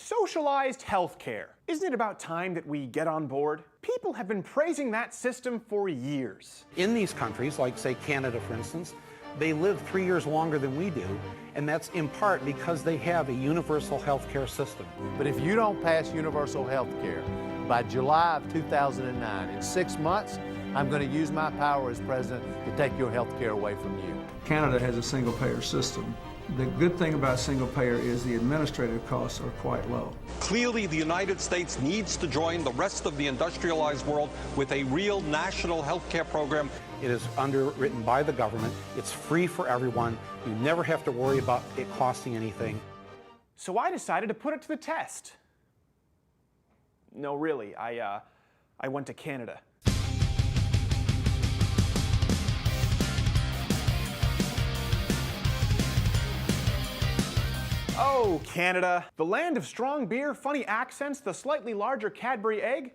Socialized healthcare. Isn't it about time that we get on board? People have been praising that system for years. In these countries, like say Canada for instance, they live 3 years longer than we do, and that's in part because they have a universal health care system. But if you don't pass universal health care by July of 2009, in 6 months, I'm going to use my power as president to take your health care away from you. Canada has a single-payer system. The good thing about single-payer is the administrative costs are quite low. Clearly, the United States needs to join the rest of the industrialized world with a real national health care program. It is underwritten by the government. It's free for everyone. You never have to worry about it costing anything. So I decided to put it to the test. No, really, I went to Canada. Oh, Canada, the land of strong beer, funny accents, the slightly larger Cadbury egg,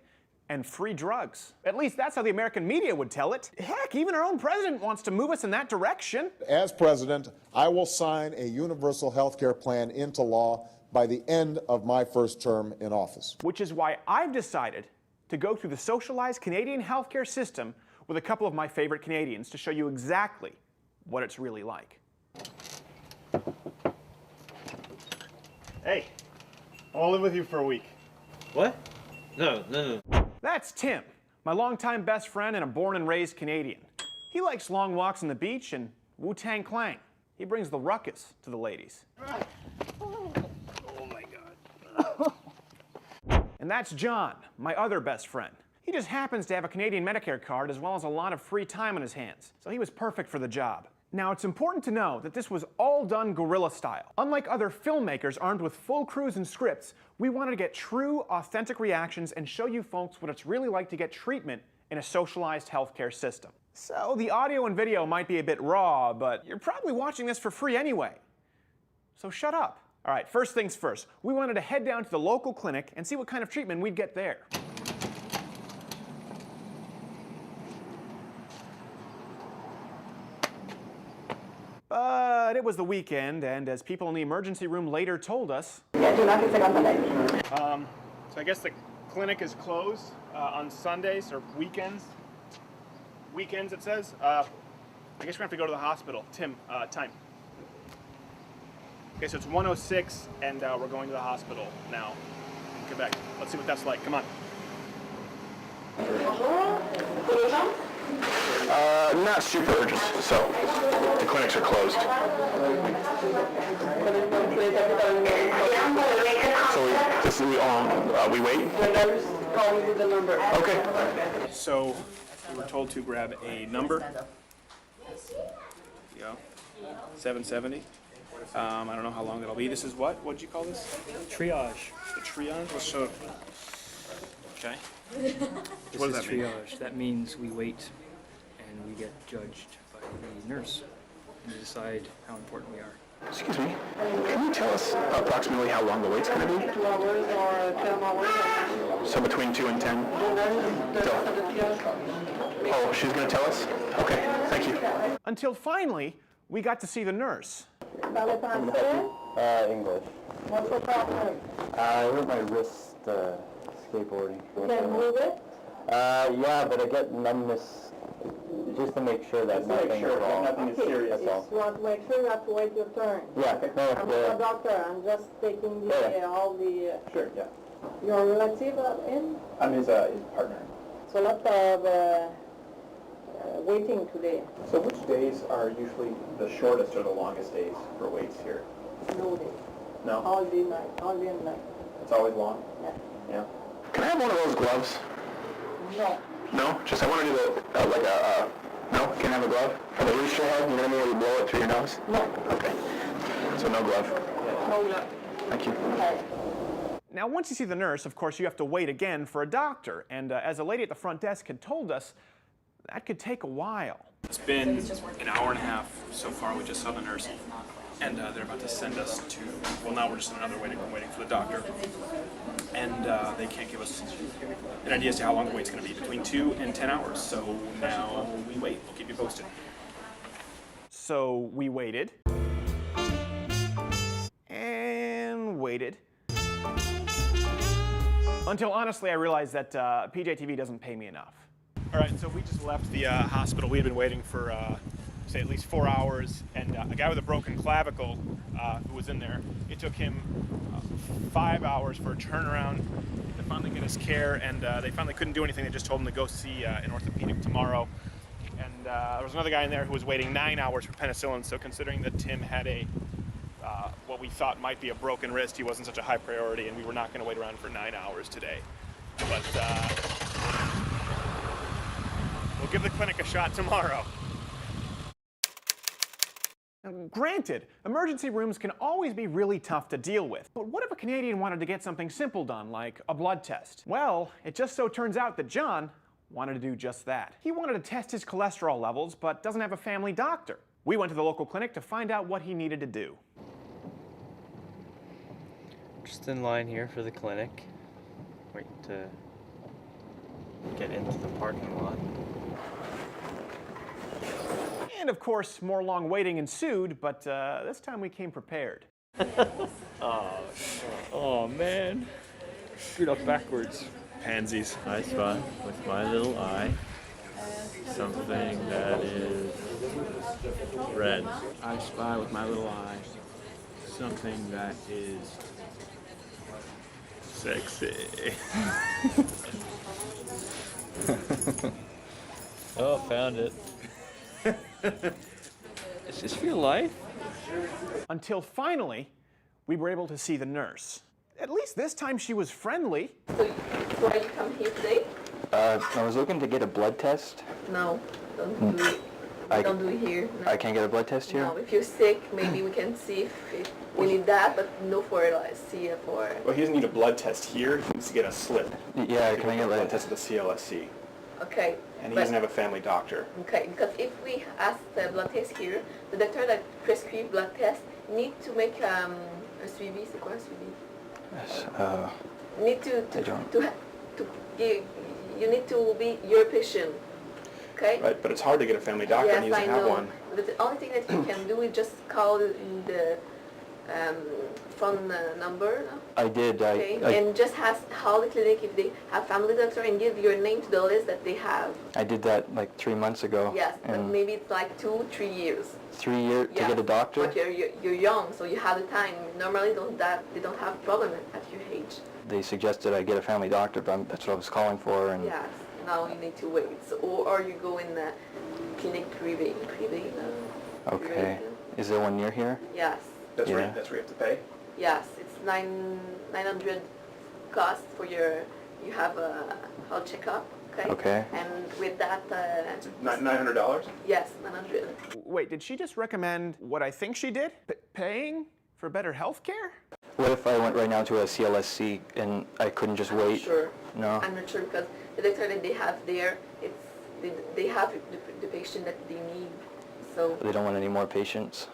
and free drugs. At least that's how the American media would tell it. Heck, even our own president wants to move us in that direction. As president, I will sign a universal health care plan into law by the end of my first term in office. Which is why I've decided to go through the socialized Canadian healthcare system with a couple of my favorite Canadians to show you exactly what it's really like. Hey, I'll live with you for a week. What? No. That's Tim, my longtime best friend and a born and raised Canadian. He likes long walks on the beach and Wu-Tang Clan. He brings the ruckus to the ladies. Oh my God. And that's John, my other best friend. He just happens to have a Canadian Medicare card as well as a lot of free time on his hands, so he was perfect for the job. Now, it's important to know that this was all done guerrilla style. Unlike other filmmakers armed with full crews and scripts, we wanted to get true, authentic reactions and show you folks what it's really like to get treatment in a socialized healthcare system. So the audio and video might be a bit raw, but you're probably watching this for free anyway. So shut up. All right, first things first. We wanted to head down to the local clinic and see what kind of treatment we'd get there. But it was the weekend, and as people in the emergency room later told us, So I guess the clinic is closed on Sundays or weekends. Weekends, it says. I guess we're gonna have to go to the hospital. Tim, time. Okay, so it's 1:06, and we're going to the hospital now in Quebec. Let's see what that's like. Come on. Not super urgent, so the clinics are closed. So we wait? Okay. So we were told to grab a number. Yeah. 770. I don't know how long that'll be. This is what? What'd you call this? Triage. The triage? Let's show. Okay. This What is does that mean? triage. That means we wait and we get judged by the nurse and decide how important we are. Excuse me, can you tell us approximately how long the wait's going to be? 2 hours or 10 hours. So between 2 and 10? Oh, she's going to tell us? Okay, thank you. until finally, we got to see the nurse. English. What's the problem? I hurt my wrist skateboarding. You can move it? Yeah, but I get numbness just to make sure that nothing is wrong. Okay, if you want to make sure you have to wait your turn. Yeah, I'm not a doctor, I'm just taking the, all the... Sure, yeah. Your relative in? I'm his partner. So lot of waiting today. So which days are usually the shortest or the longest days for waits here? No day. No? All day night, all day and night. It's always long? Yeah. Yeah. Can I have one of those gloves? No. No? Just I want to do no? Can I have a glove? For the rooster head, you know what I mean, where you blow it through your nose? No. Okay. So no glove? No glove. Thank you. Okay. Now, once you see the nurse, of course, you have to wait again for a doctor. And as a lady at the front desk had told us, that could take a while. It's been an hour and a half so far. We just saw the nurse. And they're about to send us to, well, now we're just in another waiting room waiting for the doctor. And they can't give us an idea as to how long the wait's going to be, between 2 and 10 hours. So now we wait. We'll keep you posted. So we waited. And waited. Until honestly I realized that PJTV doesn't pay me enough. All right, so we just left the hospital. We had been waiting for, say, at least 4 hours, and a guy with a broken clavicle who was in there, it took him 5 hours for a turnaround to finally get his care, and they finally couldn't do anything. They just told him to go see an orthopedic tomorrow. And there was another guy in there who was waiting 9 hours for penicillin, so considering that Tim had a what we thought might be a broken wrist, he wasn't such a high priority, and we were not going to wait around for 9 hours today. But we'll give the clinic a shot tomorrow. Now, granted, emergency rooms can always be really tough to deal with. But what if a Canadian wanted to get something simple done, like a blood test? Well, it just so turns out that John wanted to do just that. He wanted to test his cholesterol levels, but doesn't have a family doctor. We went to the local clinic to find out what he needed to do. Just in line here for the clinic. Wait to get into the parking lot. And of course, more long waiting ensued, but this time we came prepared. Oh man. Screwed up backwards. Pansies. I spot with my little eye something that is red. I spy with my little eye something that is Sexy. Oh, found it. Is this real life? Until finally, we were able to see the nurse. At least this time she was friendly. So why you come here today? I was looking to get a blood test. No, don't do it. Don't do it here. No. I can't get a blood test here? No, if you're sick, maybe we can see if we need that, but no for for. Well, he doesn't need a blood test here. He needs to get a slip. Yeah, can I get a blood like test at the CLSC? Okay. And he doesn't have a family doctor. Okay, because if we ask the blood test here, the doctor that prescribe blood test need to make un suivi. C'est quoi un suivi? Yes, Need to give. You need to be your patient. Okay. Right, but it's hard to get a family doctor, Yes, and he doesn't have one. But the only thing that you can do is just call in the phone number. No? I did. Okay, and just ask how the clinic if they have family doctor and give your name to the list that they have. I did that like 3 months ago. Yes, but maybe it's like 2-3 years. 3 years to get a doctor? But you're young, so you have the time. Normally they don't have problem at your age. They suggested I get a family doctor, but that's what I was calling for. And Yes, now you need to wait. So, or you go in the clinic privé. Okay. Is there one near here? Yes. That's where you have to pay? Yes, it's 900 cost for you have a health checkup, okay? Okay. And with that... $900? Yes, 900. Wait, did she just recommend what I think she did? Paying for better health care? What if I went right now to a CLSC and I couldn't just wait? Sure. No? I'm not sure because the doctor that they have there, they have the patient that they need, so... They don't want any more patients?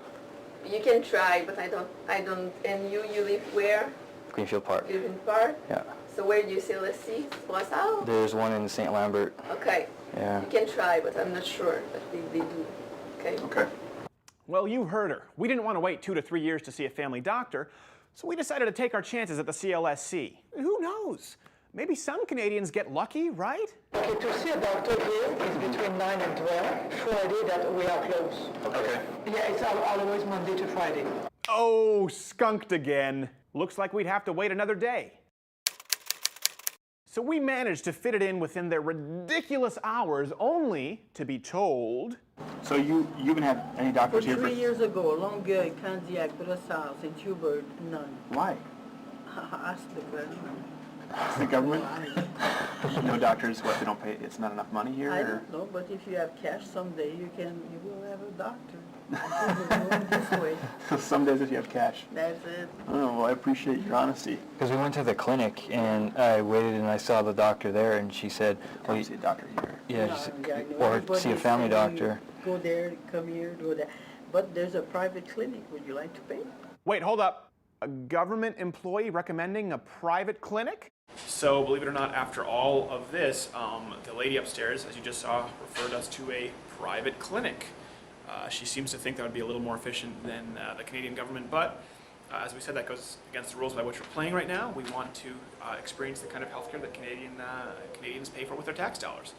You can try, but I don't, and you live where? Greenfield Park. You live in Park? Yeah. So where do you see, let's see, Boissau? There's one in St. Lambert. Okay. Yeah. You can try, but I'm not sure, but they do, okay? Okay. Well, you heard her. We didn't want to wait 2 to 3 years to see a family doctor, so we decided to take our chances at the CLSC. Who knows? Maybe some Canadians get lucky, right? Okay, to see a doctor here is between 9 and 12. Friday that we are closed. Okay. Yeah, it's always Monday to Friday. Oh, skunked again. Looks like we'd have to wait another day. So we managed to fit it in within their ridiculous hours, only to be told... So you haven't had any doctors here for... 3 years ago, Longueuil, Candiac, Brossard, St. Hubert, none. Why? Ask the question. The government? No doctors, what, they don't pay, it's not enough money here? I don't know, but if you have cash someday, you will have a doctor. Going this way. Some days if you have cash. That's it. Oh, well, I appreciate your honesty. Because we went to the clinic and I waited and I saw the doctor there and she said, well, you see a doctor here. Yeah, or see a family doctor. Go there, come here, go there. But there's a private clinic. Would you like to pay? Wait, hold up. A government employee recommending a private clinic? So, believe it or not, after all of this, the lady upstairs, as you just saw, referred us to a private clinic. She seems to think that would be a little more efficient than the Canadian government, but As we said, that goes against the rules by which we're playing right now. We want to experience the kind of healthcare that Canadians pay for with their tax dollars.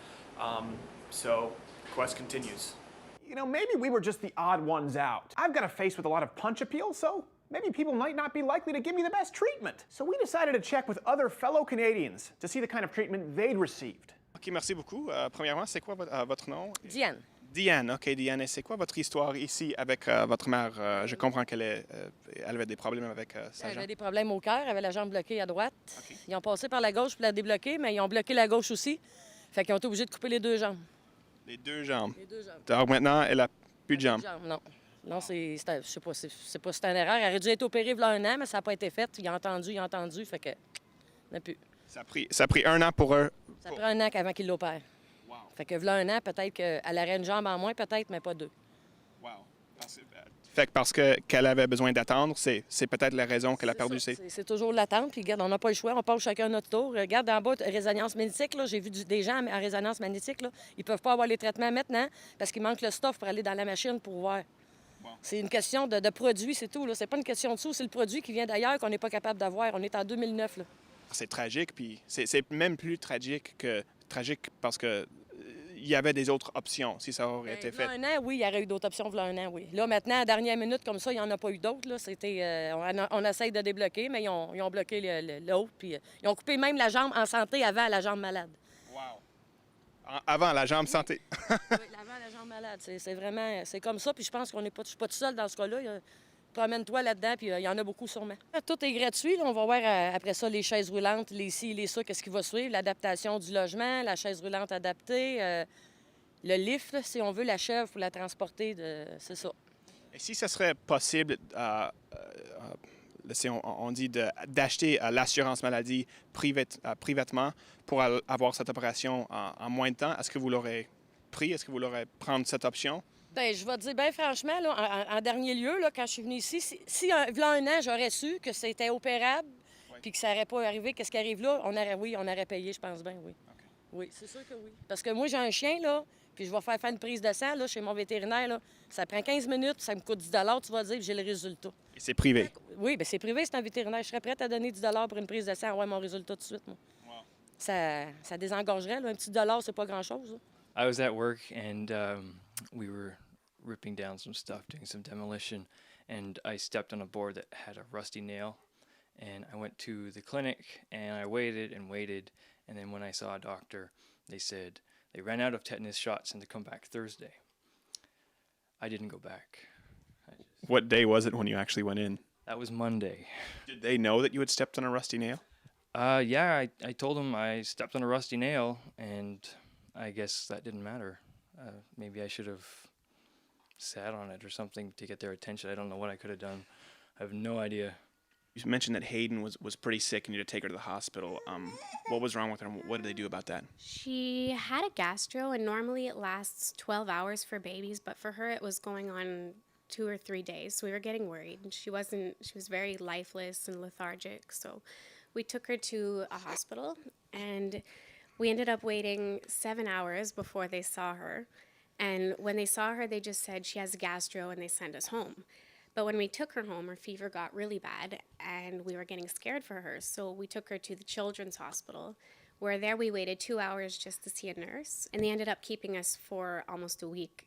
So the quest continues. You know, maybe we were just the odd ones out. I've got a face with a lot of punch appeal, so maybe people might not be likely to give me the best treatment. So we decided to check with other fellow Canadians to see the kind of treatment they'd received. OK, merci beaucoup. Premièrement, c'est quoi votre nom? Diane. Diane, OK, Diane. Et c'est quoi votre histoire ici avec votre mère? Je comprends qu'elle avait des problèmes avec sa jambe. Elle avait des problèmes au cœur, elle avait la jambe bloquée à droite. Okay. Ils ont passé par la gauche pour la débloquer, mais ils ont bloqué la gauche aussi. Fait qu'ils ont été obligés de couper les deux jambes. Les deux jambes? Les deux jambes. Donc maintenant, elle n'a plus de jambes? Non. Non, je sais pas, c'est pas, c'est une erreur. Elle aurait dû être opérée il y a 1 an, mais ça n'a pas été fait. Il a entendu, fait que n'a plus. Ça a pris 1 an pour eux? Ça a pris 1 an avant qu'il l'opère. Wow. Fait que là 1 an, peut-être qu'elle aurait une jambe en moins, peut-être, mais pas 2. Wow. Fait que parce qu'elle avait besoin d'attendre, c'est peut-être la raison qu'elle a perdu ses... C'est toujours l'attente, puis regarde, on n'a pas le choix, on passe chacun notre tour. Regarde, en bas, résonance magnétique, là, j'ai vu des gens en résonance magnétique, là, ils peuvent pas avoir les traitements maintenant parce qu'il manque le stuff pour aller dans la machine pour voir. Wow. C'est une question de produit, c'est tout. C'est pas une question de sous, c'est le produit qui vient d'ailleurs qu'on n'est pas capable d'avoir. On est en 2009. Là. C'est tragique, puis c'est même plus tragique parce que il y avait des autres options si ça aurait été fait. Il y a 1 an, oui, il y aurait eu d'autres options il y a 1 an, oui. Là, maintenant, à la dernière minute, comme ça, il n'y en a pas eu d'autres. C'était, on essaye de débloquer, mais ils ont bloqué l'autre. Puis ils ont coupé même la jambe en santé avant la jambe malade. Wow! Avant la jambe santé. Oui, avant la jambe malade. C'est vraiment... C'est comme ça, puis je pense que je suis pas tout seul dans ce cas-là. Promène-toi là-dedans, puis il y en a beaucoup sûrement. Tout est gratuit. Là. On va voir après ça les chaises roulantes, les ci, les ça, qu'est-ce qui va suivre, l'adaptation du logement, la chaise roulante adaptée, le lift, là, si on veut, la chèvre pour la transporter, c'est ça. Et si ce serait possible, on dit d'acheter l'assurance maladie privatement pour avoir cette opération en moins de temps, est-ce que vous l'aurez pris? Est-ce que vous l'aurez prendre cette option? Bien, je vais te dire, bien franchement, là, en dernier lieu, là, quand je suis venue ici, si il y a 1 an, j'aurais su que c'était opérable puis que ça n'aurait pas arrivé, qu'est-ce qui arrive là, on aurait payé, je pense bien, oui. Okay. Oui, c'est sûr que oui. Parce que moi, j'ai un chien, là, puis je vais faire une prise de sang là, chez mon vétérinaire. Là. Ça prend 15 minutes, ça me coûte 10 tu vas dire, puis j'ai le résultat. Et c'est privé? Oui, bien c'est privé, c'est un vétérinaire. Je serais prête à donner 10 pour une prise de sang, ouais, mon résultat tout de suite, moi. Wow. Ça désengorgerait, là. Un petit $, c'est pas grand-chose. Là. I was at work and we were ripping down some stuff, doing some demolition, and I stepped on a board that had a rusty nail, and I went to the clinic and I waited, and then when I saw a doctor, they said they ran out of tetanus shots and to come back Thursday. I didn't go back. What day was it when you actually went in? That was Monday. Did they know that you had stepped on a rusty nail? Yeah, I told them I stepped on a rusty nail, and I guess that didn't matter. Maybe I should have sat on it or something to get their attention. I don't know what I could have done. I have no idea. You mentioned that Hayden was pretty sick and you had to take her to the hospital. What was wrong with her? What did they do about that? She had a gastro, and normally it lasts 12 hours for babies, but for her it was going on 2 or 3 days. So we were getting worried. She was very lifeless and lethargic. So we took her to a hospital, and we ended up waiting 7 hours before they saw her. And when they saw her, they just said she has gastro, and they sent us home. But when we took her home, her fever got really bad, and we were getting scared for her. So we took her to the Children's Hospital, where there we waited 2 hours just to see a nurse. And they ended up keeping us for almost a week.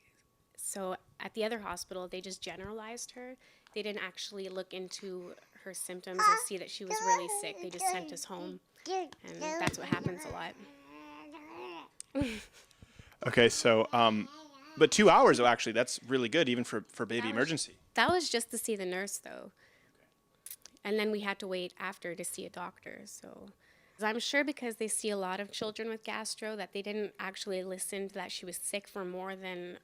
So at the other hospital, they just generalized her. They didn't actually look into her symptoms or see that she was really sick. They just sent us home. And that's what happens a lot. Okay, so, but 2 hours, actually, that's really good, even for baby emergency. That was just to see the nurse, though. And then we had to wait after to see a doctor, so. I'm sure because they see a lot of children with gastro that they didn't actually listen to that she was sick for more than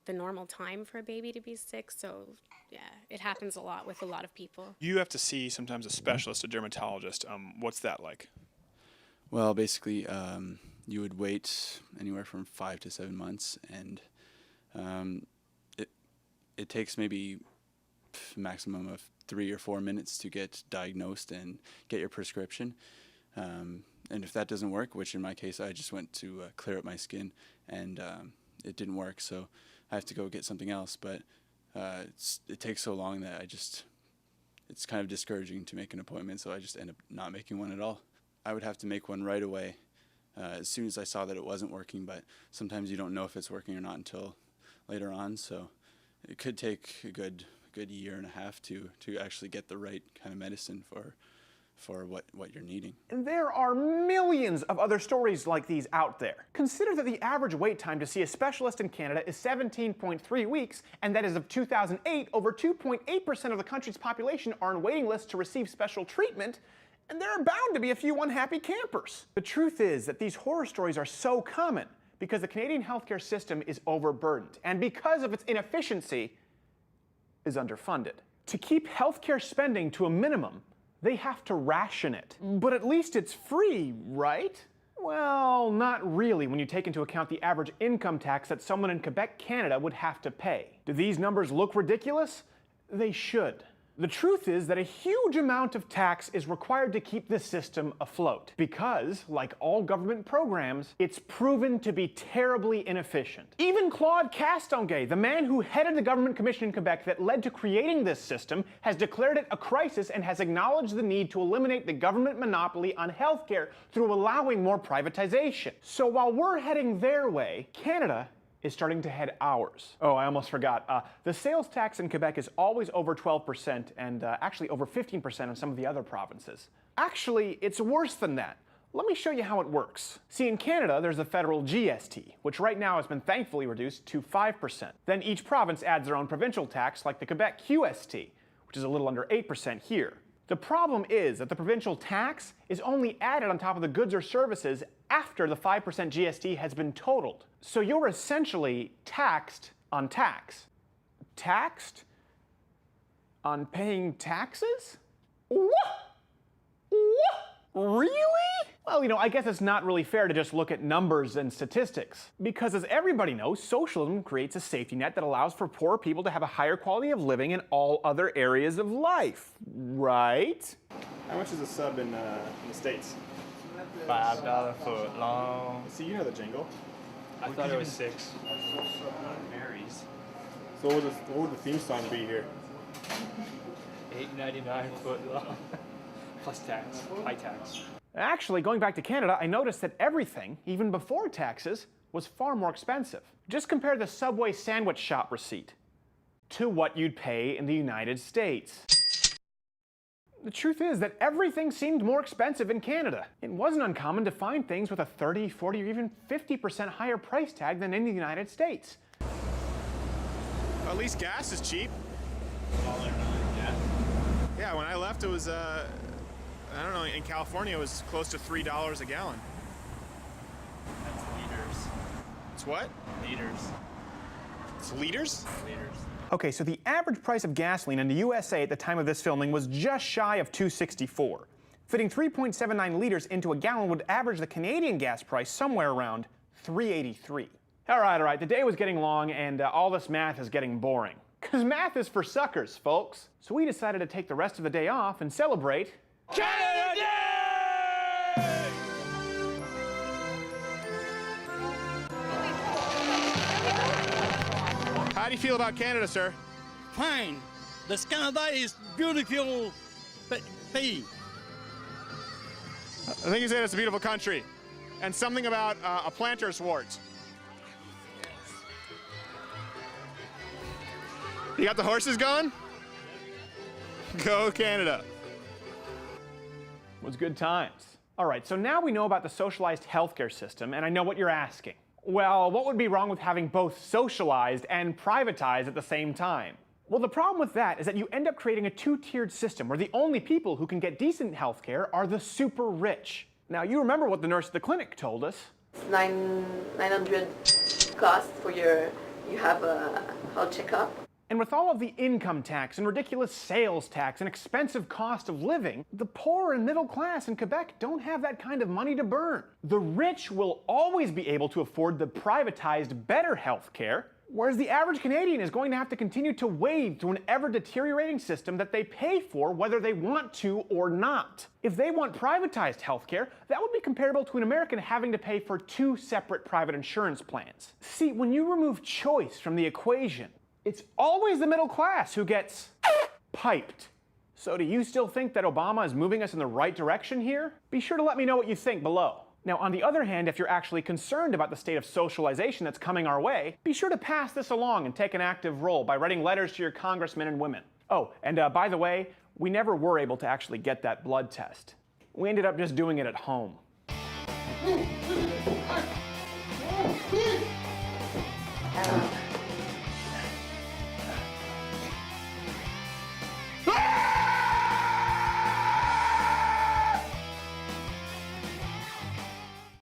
the normal time for a baby to be sick, so yeah, it happens a lot with a lot of people. You have to see sometimes a specialist, a dermatologist. What's that like? Well, basically, you would wait anywhere from 5 to 7 months, and it takes maybe maximum of 3 or 4 minutes to get diagnosed and get your prescription. And if that doesn't work, which in my case I just went to clear up my skin, and it didn't work, so I have to go get something else. But it takes so long that I just it's kind of discouraging to make an appointment, so I just end up not making one at all. I would have to make one right away as soon as I saw that it wasn't working, but sometimes you don't know if it's working or not until later on, so it could take a good year and a half to actually get the right kind of medicine for what you're needing. And there are millions of other stories like these out there. Consider that the average wait time to see a specialist in Canada is 17.3 weeks, and that as of 2008, over 2.8% of the country's population are on waiting lists to receive special treatment, and there are bound to be a few unhappy campers. The truth is that these horror stories are so common because the Canadian healthcare system is overburdened, and because of its inefficiency, is underfunded. To keep healthcare spending to a minimum, they have to ration it. But at least it's free, right? Well, not really when you take into account the average income tax that someone in Quebec, Canada would have to pay. Do these numbers look ridiculous? They should. The truth is that a huge amount of tax is required to keep the system afloat because, like all government programs, it's proven to be terribly inefficient. Even Claude Castonguay, the man who headed the government commission in Quebec that led to creating this system, has declared it a crisis and has acknowledged the need to eliminate the government monopoly on healthcare through allowing more privatization. So while we're heading their way, Canada is starting to head ours. Oh, I almost forgot. The sales tax in Quebec is always over 12% and actually over 15% in some of the other provinces. Actually, it's worse than that. Let me show you how it works. See, in Canada, there's the federal GST, which right now has been thankfully reduced to 5%. Then each province adds their own provincial tax, like the Quebec QST, which is a little under 8% here. The problem is that the provincial tax is only added on top of the goods or services after the 5% GST has been totaled. So you're essentially taxed on tax. Taxed on paying taxes? What? Really? Well, I guess it's not really fair to just look at numbers and statistics. Because as everybody knows, socialism creates a safety net that allows for poor people to have a higher quality of living in all other areas of life, right? How much is a sub in the States? $5 foot long. See, you know the jingle. I thought it was $6. Varies. So what would the theme song be here? $8.99 foot long. Plus tax, high tax. Actually, going back to Canada, I noticed that everything, even before taxes, was far more expensive. Just compare the Subway sandwich shop receipt to what you'd pay in the United States. The truth is that everything seemed more expensive in Canada. It wasn't uncommon to find things with a 30, 40, or even 50% higher price tag than in the United States. At least gas is cheap. Yeah, when I left it was, I don't know, in California it was close to $3 a gallon. That's liters. It's what? Liters. It's liters? Liters. Okay, so the average price of gasoline in the USA at the time of this filming was just shy of $2.64. Fitting 3.79 liters into a gallon would average the Canadian gas price somewhere around $3.83. All right, the day was getting long and all this math is getting boring. Because math is for suckers, folks. So we decided to take the rest of the day off and celebrate Canada Day! How do you feel about Canada, sir? Fine. This Canada is beautiful. Pays. I think you said it's a beautiful country. And something about a planter's wart. You got the horses going? Go Canada. It was good times. All right, so now we know about the socialized healthcare system, and I know what you're asking. Well, what would be wrong with having both socialized and privatized at the same time? Well, the problem with that is that you end up creating a two-tiered system where the only people who can get decent healthcare are the super rich. Now, you remember what the nurse at the clinic told us. $900 cost for you have a health checkup. And with all of the income tax and ridiculous sales tax and expensive cost of living, the poor and middle class in Quebec don't have that kind of money to burn. The rich will always be able to afford the privatized, better health care, whereas the average Canadian is going to have to continue to wade through an ever-deteriorating system that they pay for whether they want to or not. If they want privatized healthcare, that would be comparable to an American having to pay for two separate private insurance plans. See, when you remove choice from the equation, it's always the middle class who gets piped. So do you still think that Obama is moving us in the right direction here? Be sure to let me know what you think below. Now, on the other hand, if you're actually concerned about the state of socialization that's coming our way, be sure to pass this along and take an active role by writing letters to your congressmen and women. Oh, and by the way, we never were able to actually get that blood test. We ended up just doing it at home.